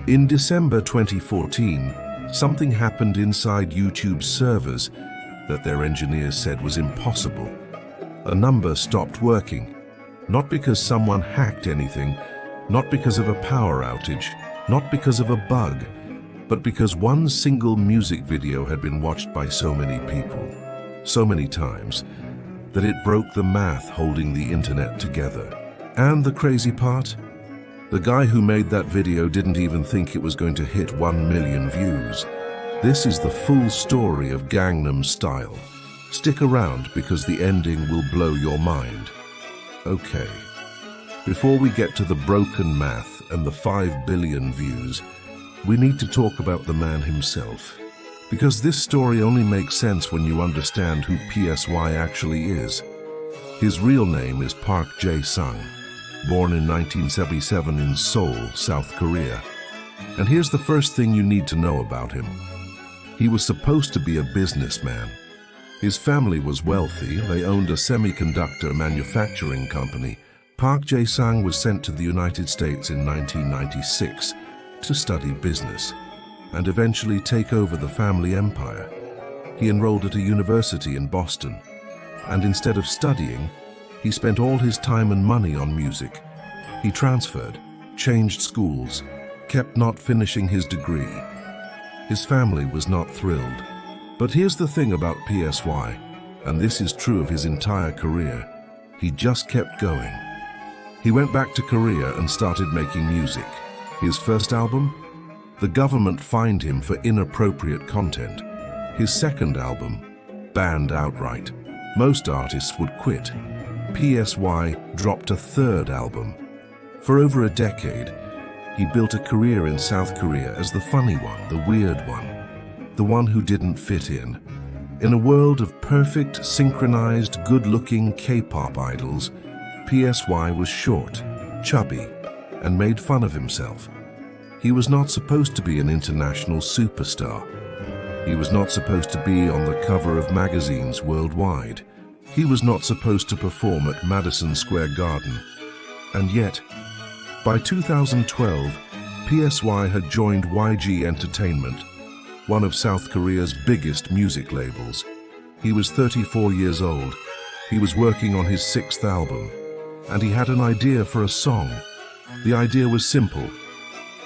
In December 2014, something happened inside YouTube's servers that their engineers said was impossible. A number stopped working, not because someone hacked anything, not because of a power outage, not because of a bug, but because one single music video had been watched by so many people, so many times, that it broke the math holding the internet together. And the crazy part? The guy who made that video didn't even think it was going to hit 1 million views. This is the full story of Gangnam Style. Stick around because the ending will blow your mind. Okay, before we get to the broken math and the 5 billion views, we need to talk about the man himself. Because this story only makes sense when you understand who PSY actually is. His real name is Park Jae-sung, born in 1977 in Seoul, South Korea. And here's the first thing you need to know about him. He was supposed to be a businessman. His family was wealthy. They owned a semiconductor manufacturing company. Park Jae-sung was sent to the United States in 1996 to study business and eventually take over the family empire. He enrolled at a university in Boston, and instead of studying, he spent all his time and money on music. He transferred, changed schools, kept not finishing his degree. His family was not thrilled. But here's the thing about PSY, and this is true of his entire career. He just kept going. He went back to Korea and started making music. His first album? The government fined him for inappropriate content. His second album? Banned outright. Most artists would quit. PSY dropped a third album. For over a decade, he built a career in South Korea as the funny one, the weird one, the one who didn't fit in. In a world of perfect, synchronized, good-looking K-pop idols, PSY was short, chubby, and made fun of himself. He was not supposed to be an international superstar. He was not supposed to be on the cover of magazines worldwide. He was not supposed to perform at Madison Square Garden. And yet, by 2012, PSY had joined YG Entertainment, one of South Korea's biggest music labels. He was 34 years old. He was working on his 6th album, and he had an idea for a song. The idea was simple: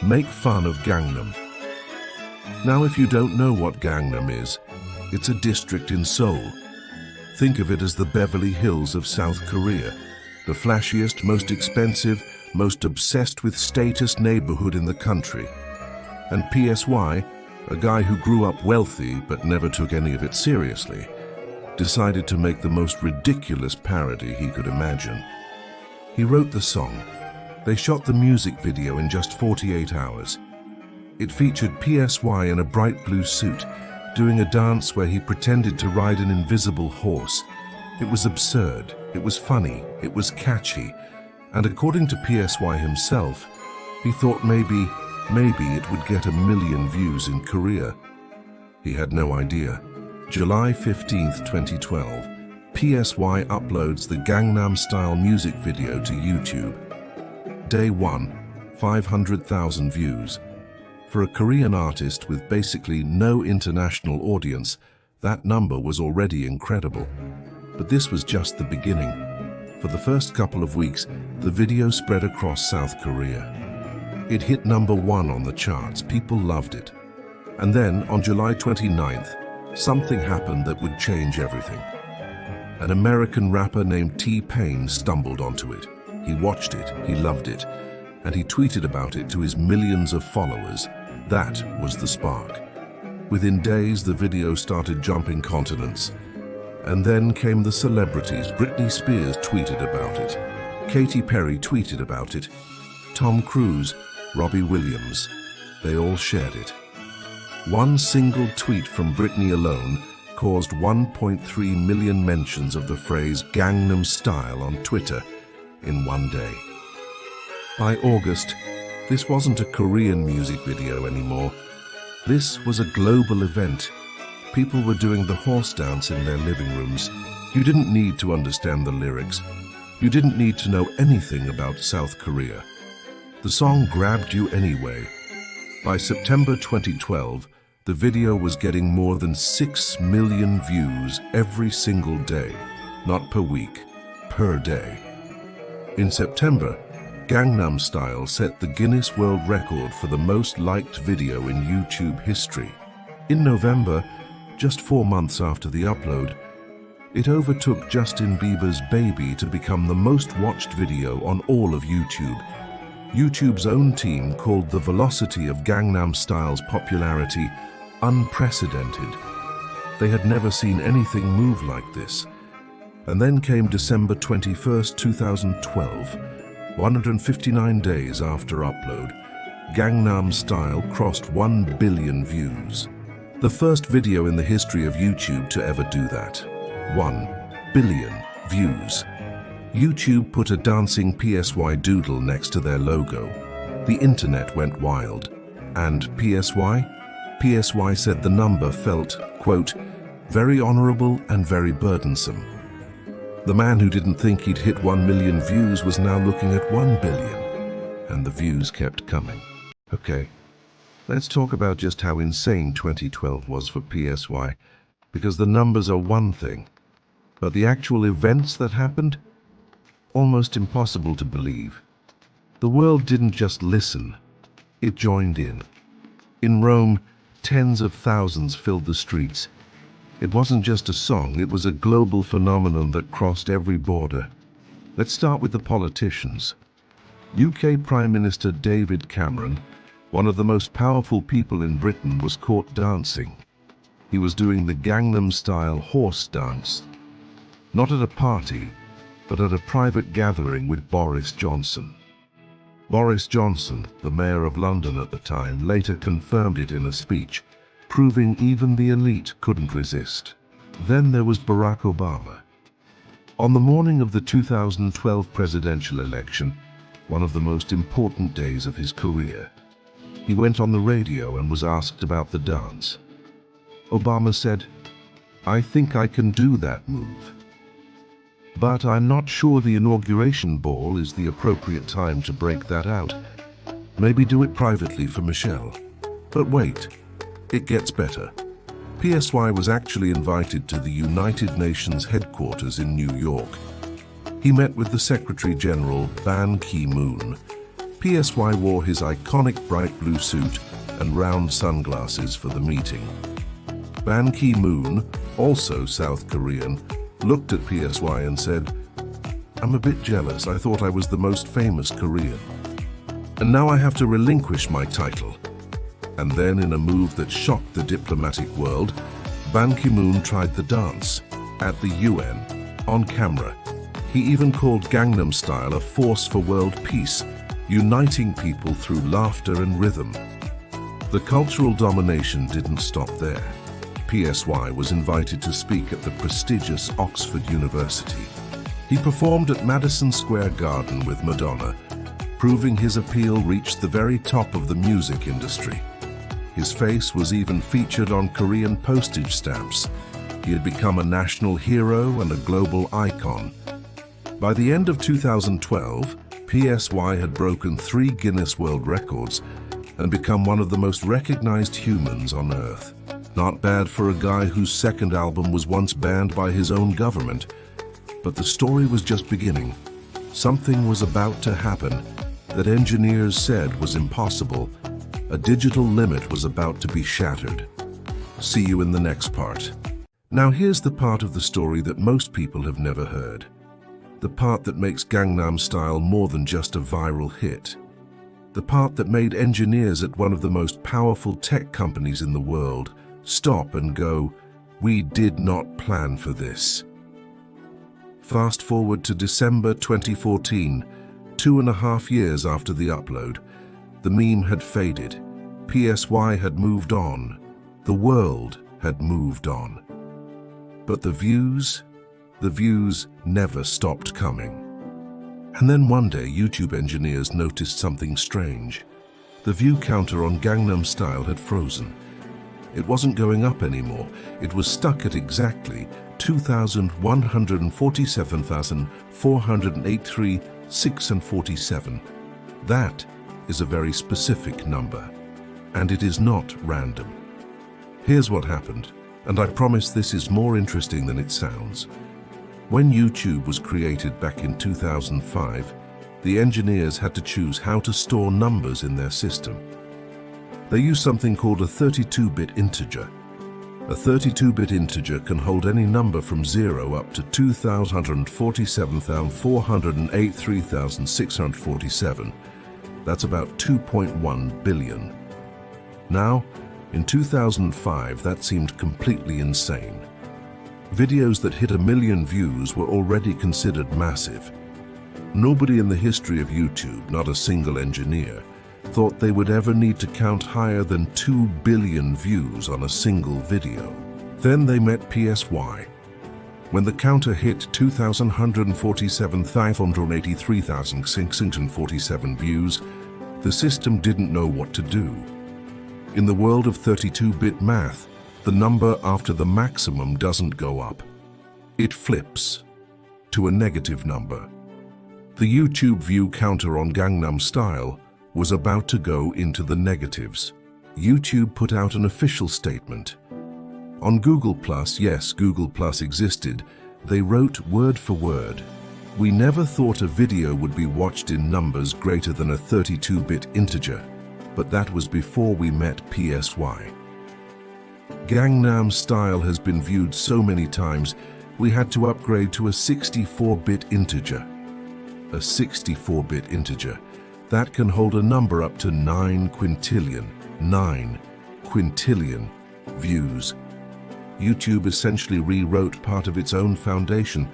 make fun of Gangnam. Now, if you don't know what Gangnam is, it's a district in Seoul. Think of it as the Beverly Hills of South Korea, the flashiest, most expensive, most obsessed with status neighborhood in the country. And PSY, a guy who grew up wealthy but never took any of it seriously, decided to make the most ridiculous parody he could imagine. He wrote the song. They shot the music video in just 48 hours. It featured PSY in a bright blue suit, doing a dance where he pretended to ride an invisible horse. It was absurd, it was funny, it was catchy, and according to PSY himself, he thought maybe it would get 1 million views in Korea. He had no idea. July 15th, 2012, PSY uploads the Gangnam Style music video to YouTube. Day 1, 500,000 views. For a Korean artist with basically no international audience, that number was already incredible. But this was just the beginning. For the first couple of weeks, the video spread across South Korea. It hit #1 on the charts. People loved it. And then, on July 29th, something happened that would change everything. An American rapper named T-Pain stumbled onto it. He watched it, he loved it, and he tweeted about it to his millions of followers. That was the spark. Within days, the video started jumping continents. And then came the celebrities. Britney Spears tweeted about it. Katy Perry tweeted about it. Tom Cruise, Robbie Williams, they all shared it. One single tweet from Britney alone caused 1.3 million mentions of the phrase Gangnam Style on Twitter in one day. By August, this wasn't a Korean music video anymore. This was a global event. People were doing the horse dance in their living rooms. You didn't need to understand the lyrics. You didn't need to know anything about South Korea. The song grabbed you anyway. By September 2012, the video was getting more than 6 million views every single day, not per week, per day. In September, Gangnam Style set the Guinness World Record for the most liked video in YouTube history. In November, just 4 months after the upload, it overtook Justin Bieber's Baby to become the most watched video on all of YouTube. YouTube's own team called the velocity of Gangnam Style's popularity unprecedented. They had never seen anything move like this. And then came December 21st, 2012. 159 days after upload, Gangnam Style crossed 1 billion views. The first video in the history of YouTube to ever do that. 1 billion views. YouTube put a dancing PSY doodle next to their logo. The internet went wild. And PSY? PSY said the number felt, quote, very honorable and very burdensome. The man who didn't think he'd hit 1 million views was now looking at 1 billion. And the views kept coming. Okay, let's talk about just how insane 2012 was for PSY, because the numbers are one thing, but the actual events that happened? Almost impossible to believe. The world didn't just listen, it joined in. In Rome, tens of thousands filled the streets. It wasn't just a song, it was a global phenomenon that crossed every border. Let's start with the politicians. UK Prime Minister David Cameron, one of the most powerful people in Britain, was caught dancing. He was doing the Gangnam Style horse dance. Not at a party, but at a private gathering with Boris Johnson. Boris Johnson, the mayor of London at the time, later confirmed it in a speech, proving even the elite couldn't resist. Then there was Barack Obama. On the morning of the 2012 presidential election, one of the most important days of his career, he went on the radio and was asked about the dance. Obama said, "I think I can do that move. But I'm not sure the inauguration ball is the appropriate time to break that out. Maybe do it privately for Michelle." But wait, it gets better. PSY was actually invited to the United Nations headquarters in New York. He met with the Secretary General Ban Ki-moon. PSY wore his iconic bright blue suit and round sunglasses for the meeting. Ban Ki-moon, also South Korean, looked at PSY and said, "I'm a bit jealous. I thought I was the most famous Korean. And now I have to relinquish my title." And then, in a move that shocked the diplomatic world, Ban Ki-moon tried the dance at the UN on camera. He even called Gangnam Style a force for world peace, uniting people through laughter and rhythm. The cultural domination didn't stop there. PSY was invited to speak at the prestigious Oxford University. He performed at Madison Square Garden with Madonna, proving his appeal reached the very top of the music industry. His face was even featured on Korean postage stamps. He had become a national hero and a global icon. By the end of 2012, PSY had broken 3 Guinness World Records and become one of the most recognized humans on Earth. Not bad for a guy whose second album was once banned by his own government. But the story was just beginning. Something was about to happen that engineers said was impossible. A digital limit was about to be shattered. See you in the next part. Now here's the part of the story that most people have never heard. The part that makes Gangnam Style more than just a viral hit. The part that made engineers at one of the most powerful tech companies in the world stop and go, "We did not plan for this." Fast forward to December 2014, 2.5 years after the upload. The meme had faded. PSY had moved on. The world had moved on. But the views never stopped coming. And then one day, YouTube engineers noticed something strange. The view counter on Gangnam Style had frozen. It wasn't going up anymore. It was stuck at exactly 2,147,483, 6 and 47. That is a very specific number. And it is not random. Here's what happened, and I promise this is more interesting than it sounds. When YouTube was created back in 2005, the engineers had to choose how to store numbers in their system. They used something called a 32-bit integer. A 32-bit integer can hold any number from 0 up to 2,147,408, 3,647. That's about 2.1 billion. Now, in 2005, that seemed completely insane. Videos that hit 1 million views were already considered massive. Nobody in the history of YouTube, not a single engineer, thought they would ever need to count higher than 2 billion views on a single video. Then they met PSY. When the counter hit 2,147,583,647 views, the system didn't know what to do. In the world of 32-bit math, the number after the maximum doesn't go up. It flips to a negative number. The YouTube view counter on Gangnam Style was about to go into the negatives. YouTube put out an official statement. On Google+, yes, Google+ existed, they wrote word for word, "We never thought a video would be watched in numbers greater than a 32-bit integer, but that was before we met PSY. Gangnam Style has been viewed so many times, we had to upgrade to a 64-bit integer. A 64-bit integer, that can hold a number up to 9 quintillion views. YouTube essentially rewrote part of its own foundation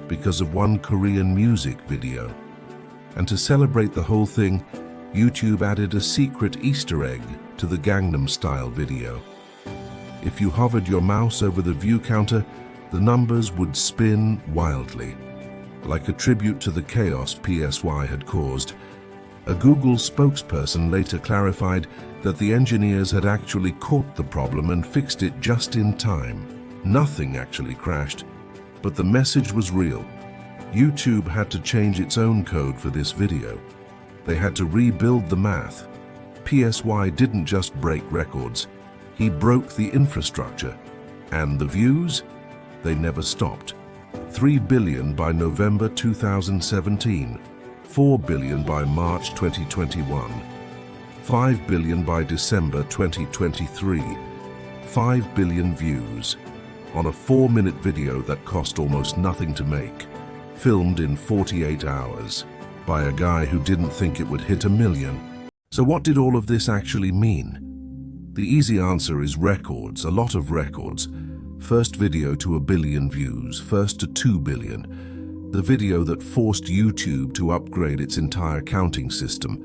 because of one Korean music video. And to celebrate the whole thing, YouTube added a secret Easter egg to the Gangnam Style video. If you hovered your mouse over the view counter, the numbers would spin wildly. Like a tribute to the chaos PSY had caused, a Google spokesperson later clarified that the engineers had actually caught the problem and fixed it just in time. Nothing actually crashed, but the message was real. YouTube had to change its own code for this video. They had to rebuild the math. PSY didn't just break records, he broke the infrastructure. And the views? They never stopped. 3 billion by November 2017, 4 billion by March 2021, 5 billion by December 2023, 5 billion views on a 4-minute video that cost almost nothing to make, filmed in 48 hours by a guy who didn't think it would hit 1 million. So what did all of this actually mean? The easy answer is records, a lot of records. First video to 1 billion views, first to 2 billion. The video that forced YouTube to upgrade its entire counting system.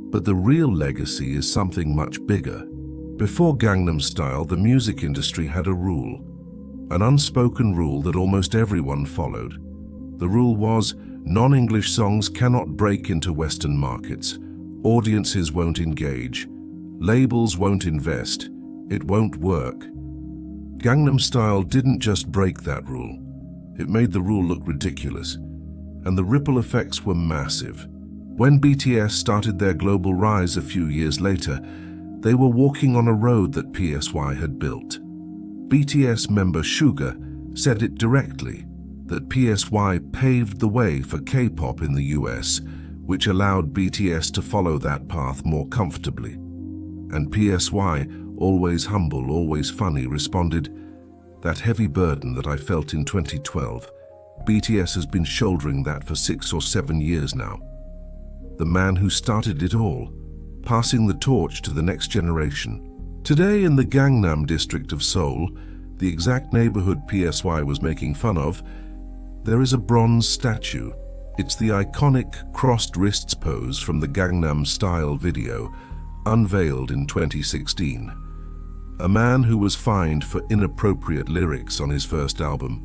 But the real legacy is something much bigger. Before Gangnam Style, the music industry had a rule. An unspoken rule that almost everyone followed. The rule was, non-English songs cannot break into Western markets. Audiences won't engage. Labels won't invest. It won't work. Gangnam Style didn't just break that rule. It made the rule look ridiculous. And the ripple effects were massive. When BTS started their global rise a few years later, they were walking on a road that PSY had built. BTS member Suga said it directly, that PSY paved the way for K-pop in the US, which allowed BTS to follow that path more comfortably. And PSY, always humble, always funny, responded, "That heavy burden that I felt in 2012, BTS has been shouldering that for 6 or 7 years now." The man who started it all, passing the torch to the next generation. Today in the Gangnam district of Seoul, the exact neighborhood PSY was making fun of, there is a bronze statue. It's the iconic crossed wrists pose from the Gangnam Style video, unveiled in 2016. A man who was fined for inappropriate lyrics on his first album,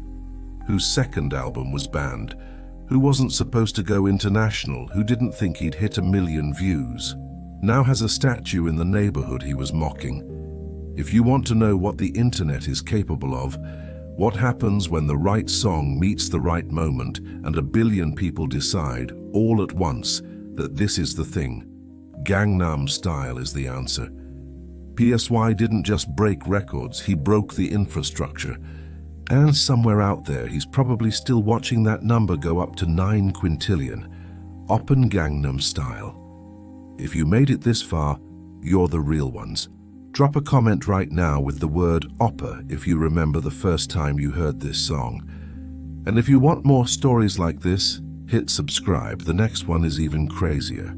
whose second album was banned, who wasn't supposed to go international, who didn't think he'd hit 1 million views, now has a statue in the neighborhood he was mocking. If you want to know what the internet is capable of, what happens when the right song meets the right moment and 1 billion people decide, all at once, that this is the thing, Gangnam Style is the answer. PSY didn't just break records, he broke the infrastructure. And somewhere out there, he's probably still watching that number go up to 9 quintillion. Open Gangnam Style. If you made it this far, you're the real ones. Drop a comment right now with the word Oppa if you remember the first time you heard this song. And if you want more stories like this, hit subscribe. The next one is even crazier.